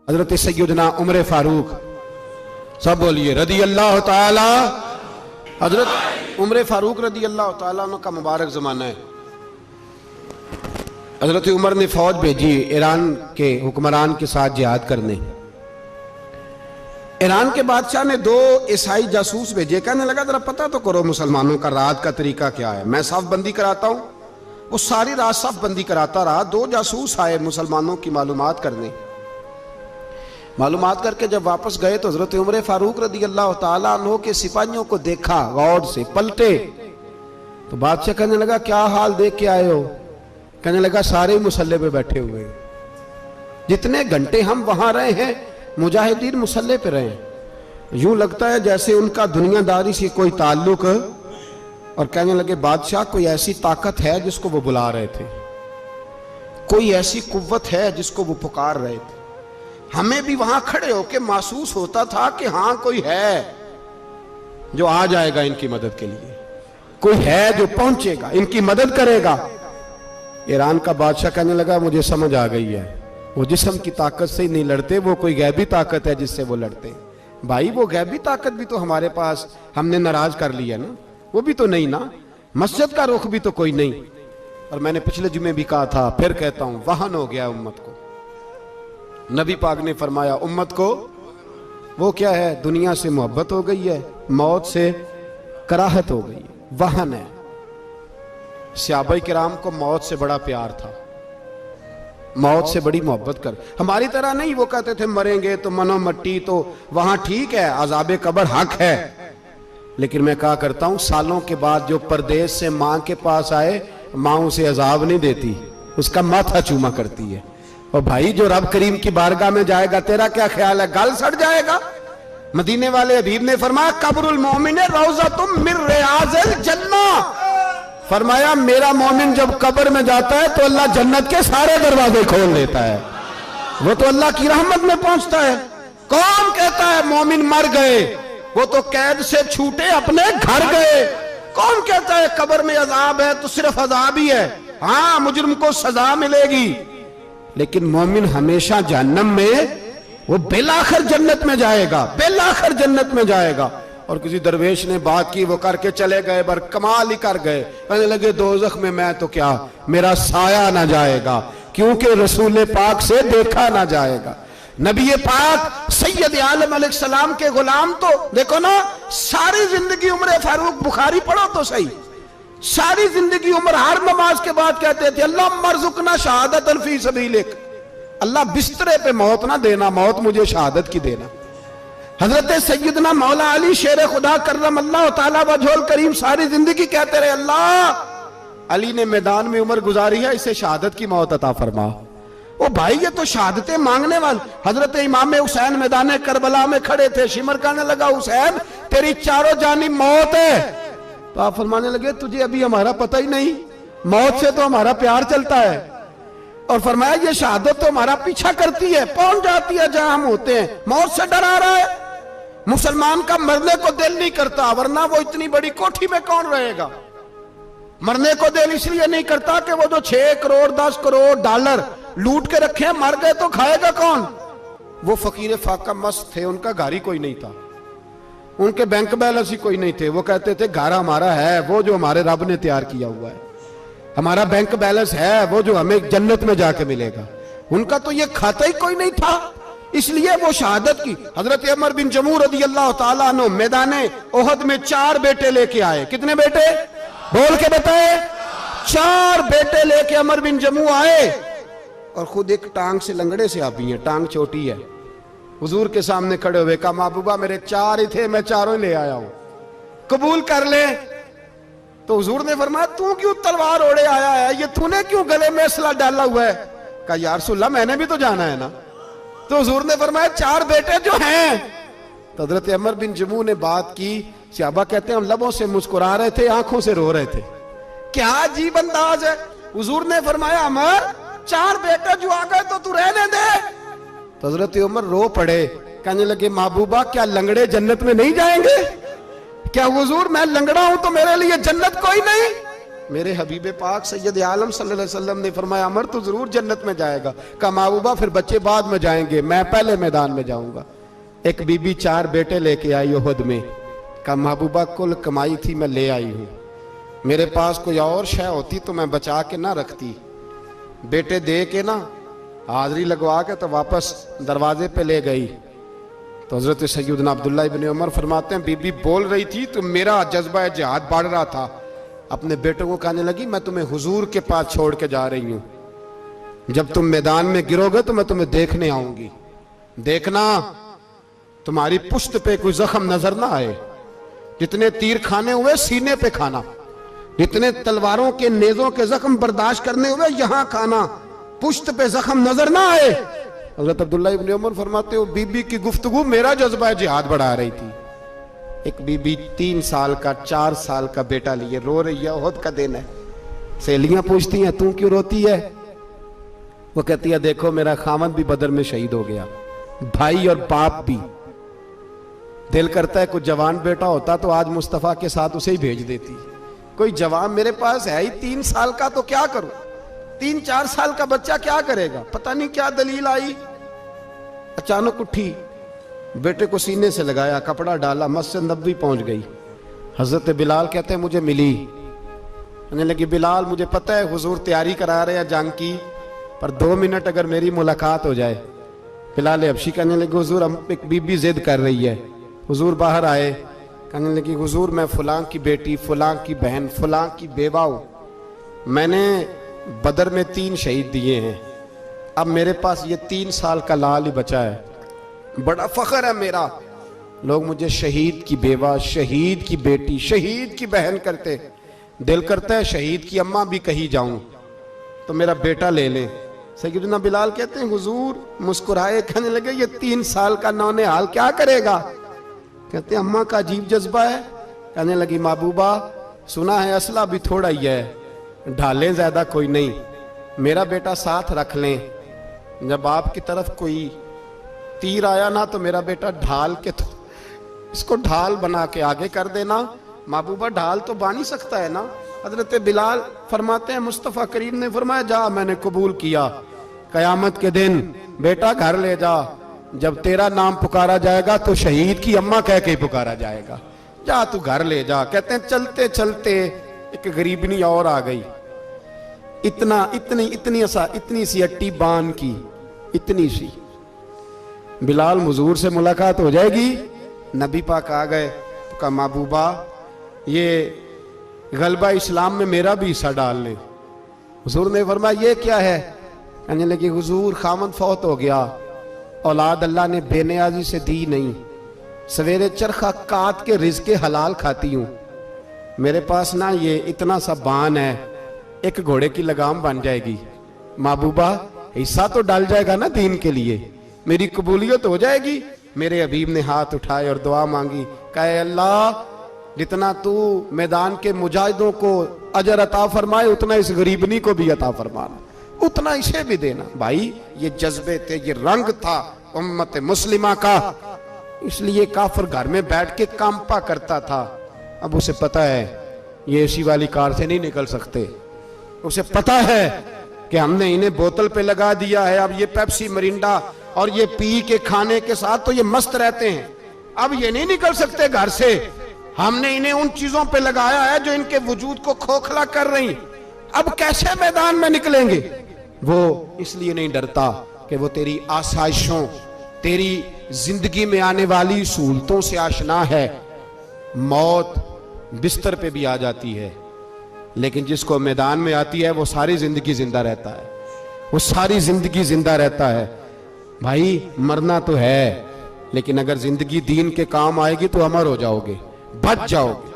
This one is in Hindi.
हजरत सैयदना उमर फारूक, सब बोलिए रदी अल्लाह ताला। हजरत उमर फारूक रदी अल्लाह ताला का मुबारक ज़माना है। हजरत उमर ने फौज भेजी ईरान के हुक्मरान के साथ जिहाद करने। ईरान के बादशाह ने 2 ईसाई जासूस भेजे। कहने लगा जरा पता तो करो मुसलमानों का रात का तरीका क्या है, मैं साफ बंदी कराता हूं। वो सारी रात साफ बंदी कराता रहा। 2 जासूस आए मुसलमानों की मालूमात करने। मालूमात करके जब वापस गए तो हजरत उमर फारूक रदी अल्लाह ताला अन्हो के सिपाहियों को देखा, गौर से पलटे तो बादशाह कहने लगा क्या हाल देख के आए हो? कहने लगा सारे मुसल्ले पे बैठे हुए हैं, जितने घंटे हम वहां रहे हैं मुजाहिदीन मुसल्ले पे रहे, यूं लगता है जैसे उनका दुनियादारी से कोई ताल्लुक। और कहने लगे बादशाह कोई ऐसी ताकत है जिसको वो बुला रहे थे, कोई ऐसी कुव्वत है जिसको वो पुकार रहे थे। हमें भी वहां खड़े होकर महसूस होता था कि हां कोई है जो आ जाएगा इनकी मदद के लिए, कोई है जो पहुंचेगा इनकी मदद करेगा। ईरान का बादशाह कहने लगा मुझे समझ आ गई है, वो जिस्म की ताकत से ही नहीं लड़ते, वो कोई गैबी ताकत है जिससे वो लड़ते। भाई वो गैबी ताकत भी तो हमारे पास हमने नाराज कर लिया ना, वो भी तो नहीं ना, मस्जिद का रुख भी तो कोई नहीं। और मैंने पिछले जुमे भी कहा था, फिर कहता हूं, वहन हो गया उम्मत को। नबी पाक ने फरमाया उम्मत को वो क्या है, दुनिया से मोहब्बत हो गई है, मौत से कराहत हो गई है, वहन है। सहाबा किराम को मौत से बड़ा प्यार था, मौत से बड़ी मोहब्बत कर। हमारी तरह नहीं, वो कहते थे मरेंगे तो मनो मट्टी, तो वहां ठीक है अज़ाबे कब्र हक है। लेकिन मैं कहा करता हूं सालों के बाद जो परदेश से मां के पास आए, मां उसे अजाब नहीं देती, उसका माथा चूमा करती है। और भाई जो रब करीम की बारगाह में जाएगा, तेरा क्या ख्याल है, गल सड़ जाएगा। मदीने वाले हबीब ने फरमाया कब्रुल मोमिन रौज़तुम मिन रियाज़िल जन्नह। फरमाया मेरा मोमिन जब कब्र में जाता है तो अल्लाह जन्नत के सारे दरवाजे खोल देता है, वो तो अल्लाह की रहमत में पहुंचता है। कौन कहता है मोमिन मर गए, वो तो कैद से छूटे अपने घर गए। कौन कहता है कब्र में अजाब है तो सिर्फ अजाब ही है, हाँ मुजरिम को सजा मिलेगी, लेकिन मोमिन हमेशा जहन्नम में, वो बेलाखिर जन्नत में जाएगा, बेलाखिर जन्नत में जाएगा। और किसी दरवेश ने बात की, वो करके चले गए, बर कमाल ही कर गए। कहने लगे दोज़ख में मैं तो क्या, मेरा साया ना जाएगा, क्योंकि रसूल पाक से देखा ना जाएगा। नबी पाक सैयद आलम अलैहिस्सलाम के गुलाम तो देखो ना, सारी जिंदगी उमर फारूक, बुखारी पढ़ो तो सही, सारी जिंदगी उमर हर नमाज के बाद कहते थे अल्लाह मरजुकना शहादतन फी सबीलिक, अल्लाह बिस्तरे पे मौत ना देना, मौत मुझे शहादत की देना। हजरत सैयदना मौला अली शेर खुदा करम अल्लाह ताला वजहुल करीम सारी जिंदगी कहते रहे अल्लाह अली ने मैदान में उम्र गुजारी है, इसे शहादत की मौत अता फरमा। ओ भाई ये तो शहादतें मांगने वाले। हजरत इमाम हुसैन मैदान करबला में खड़े थे, शिमर कहने लगा हुसैन तेरी चारों जानी मौत है, तो आप फरमाने लगे तुझे अभी हमारा पता ही नहीं, मौत से तो हमारा प्यार चलता है। और फरमाया ये शहादत तो हमारा पीछा करती है, पहुंच जाती है जहां हम होते हैं, मौत से डरा रहा है। मुसलमान का मरने को दिल नहीं करता, वरना वो इतनी बड़ी कोठी में कौन रहेगा। मरने को दिल इसलिए नहीं करता कि वो जो 6 करोड़ 10 करोड़ डॉलर लूट के रखे, मर गए तो खाएगा कौन। वो फकीर फाका मस्त थे, उनका घर ही कोई नहीं था, उनके बैंक बैलेंस ही कोई नहीं थे। वो कहते थे घर हमारा है वो जो हमारे रब ने तैयार किया हुआ है, हमारा बैंक बैलेंस है वो जो हमें जन्नत में जाके मिलेगा। उनका तो ये खाता ही कोई नहीं था, इसलिए वो शहादत की। हजरत उमर बिन जमू रदी अल्लाह ताला अन्हु मैदाने ओहद में 4 बेटे लेके आए। कितने बेटे, बोल के बताए। 4 बेटे लेके उमर बिन जमू आए, और खुद एक टांग से लंगड़े से आप ही हैं, टांग छोटी है। हुजूर के सामने खड़े हुए कहा महबूबा मेरे 4 ही थे, मैं 4 ले आया हूं, कबूल कर ले। तो हुजूर ने फरमाया तू क्यों तलवार ओढ़े आया है, ये तूने क्यों गले में असला डाला हुआ है। कहा या रसूलल्लाह मैंने भी तो जाना है ना। तो हुजूर ने फरमाया 4 बेटे जो हैं। तो हजरत उमर बिन जमू ने बात की, सहाबा कहते हैं हम लबों से मुस्कुरा रहे थे, आंखों से रो रहे थे, क्या अजीब अंदाज है। हुजूर ने फरमाया अमर 4 बेटे जो आ गए तो तू रहने दे। तो हजरत उमर रो पड़े, कहने लगे महबूबा क्या लंगड़े जन्नत में नहीं जाएंगे। क्या हुजूर मैं लंगड़ा हूं तो मेरे लिए जन्नत कोई नहीं। मेरे हबीब पाक सैयद आलम सल्लल्लाहु अलैहि वसल्लम ने फरमाया अमर तो जरूर जन्नत में जाएगा। कहा महबूबा फिर बच्चे बाद में जाएंगे, मैं पहले मैदान में जाऊंगा। एक बीबी 4 बेटे लेके आई उहद में। कहा महबूबा कुल कमाई थी मैं ले आई हूं, मेरे पास कोई और शय होती तो मैं बचा के ना रखती। बेटे दे के ना हाजिरी लगवा के तो वापस दरवाजे पे ले गई। तो हजरत सैयदना अब्दुल्ला इब्न उमर फरमाते हैं बीबी बोल रही थी तो मेरा जज्बा जिहाद बढ़ रहा था। अपने बेटों को कहने लगी मैं तुम्हें हुजूर के पास छोड़ के जा रही हूं, जब तुम मैदान में गिरोगे तो मैं तुम्हें देखने आऊंगी, देखना तुम्हारी पुश्त पे कोई जख्म नजर ना आए। जितने तीर खाने हुए सीने पे खाना, जितने तलवारों के नेजों के जख्म बर्दाश्त करने हुए यहां खाना, पुश्त पे जख्म नजर ना आए। हजरत अब्दुल्ला इब्न उमर फरमाते हो बीबी की गुफ्तगू मेरा जज्बा जिहाद बढ़ा रही थी। एक बीबी 3 साल का 4 साल का बेटा लिए रो रही है, ओहद का दिन है। सहेलियां पूछती हैं तू क्यों रोती है? वो कहती है देखो मेरा खामद भी बदर में शहीद हो गया, भाई और बाप भी। दिल करता है कोई जवान बेटा होता तो आज मुस्तफा के साथ उसे ही भेज देती। कोई जवान मेरे पास है ही 3 साल का तो क्या करूं, 3-4 साल का बच्चा क्या करेगा? पता नहीं क्या दलील आई, अचानक उठी, बेटे को सीने से लगाया, कपड़ा डाला, मस्जिद नबवी पहुंच गई। हजरत बिलाल कहते हैं मुझे मिली, कहने लगी बिलाल मुझे पता है हुजूर तैयारी करा रहे हैं जंग की, पर 2 मिनट अगर मेरी मुलाकात हो जाए। बिलाल हबशी कहने लगे हुजूर हम एक बीबी जिद कर रही है। हुजूर बाहर आए, कहने लगी हुजूर मैं फलां की बेटी, फलां की बहन, फलां की बेवा हूं, मैंने बदर में 3 शहीद दिए हैं, अब मेरे पास ये 3 साल का लाल ही बचा है, बड़ा फख्र है मेरा। लोग मुझे शहीद की बेवा, शहीद की बेटी, शहीद की बहन करते। दिल करता है शहीद की अम्मा भी कहीं जाऊं तो मेरा बेटा ले लें। सैयदना बिलाल कहते हैं हुजूर मुस्कुराए, कहने लगे ये 3 साल का नौने हाल क्या करेगा? कहते हैं अम्मा का अजीब जज्बा है। कहने लगी महबूबा सुना है असला भी थोड़ा ही है, ढालें ज्यादा कोई नहीं, मेरा बेटा साथ रख लें, जब आपकी तरफ कोई तीर आया ना तो मेरा बेटा ढाल के तो इसको ढाल बना के आगे कर देना। महबूबा ढाल तो बन ही सकता है ना। हजरत बिलाल फरमाते हैं मुस्तफ़ा करीम ने फरमाया जा मैंने कबूल किया, कयामत के दिन बेटा घर ले जा, जब तेरा नाम पुकारा जाएगा तो शहीद की अम्मा कह के पुकारा जाएगा, जा तू घर ले जा। कहते हैं चलते चलते एक गरीबनी और आ गई, इतनी सी अट्टी बान की, इतनी सी। बिलाल हुजूर से मुलाकात हो जाएगी, नबी पाक आ गए तो कहा महबूबा ये गलबा इस्लाम में मेरा भी हिस्सा डाल ले। हुजूर ने फरमाया ये क्या है? कहने लगी हुजूर खामद फौत हो गया, औलाद अल्लाह ने बेनियाजी से दी नहीं, सवेरे चरखा काट के रिज़्क़ हलाल खाती हूँ, मेरे पास ना ये इतना सा बान है, एक घोड़े की लगाम बन जाएगी, महबूबा हिस्सा तो डाल जाएगा ना दीन के लिए, मेरी कबूलियत हो जाएगी। मेरे हबीब ने हाथ उठाए और दुआ मांगी, कहे अल्लाह जितना तू मैदान के मुजाहिदों को अजर अता फरमाए उतना इस गरीबनी को भी अता फरमाना, उतना इसे भी देना। भाई ये जज्बे थे, ये रंग था उम्मत मुस्लिमा का, इसलिए काफिर घर में बैठ के कांपा करता था। अब उसे पता है ये एसी वाली कार से नहीं निकल सकते, उसे पता है कि हमने इन्हें बोतल पे लगा दिया है, अब ये पेप्सी मरिंडा और ये पी के खाने के साथ तो ये मस्त रहते हैं, अब ये नहीं निकल सकते घर से, हमने इन्हें उन चीजों पे लगाया है जो इनके वजूद को खोखला कर रही, अब कैसे मैदान में निकलेंगे? वो इसलिए नहीं डरता कि वो तेरी आसाइशों, तेरी जिंदगी में आने वाली सहूलतों से आशना है। मौत बिस्तर पे भी आ जाती है, लेकिन जिसको मैदान में आती है वो सारी जिंदगी जिंदा रहता है, वो सारी जिंदगी जिंदा रहता है। भाई मरना तो है, लेकिन अगर जिंदगी दीन के काम आएगी तो अमर हो जाओगे, बच जाओगे।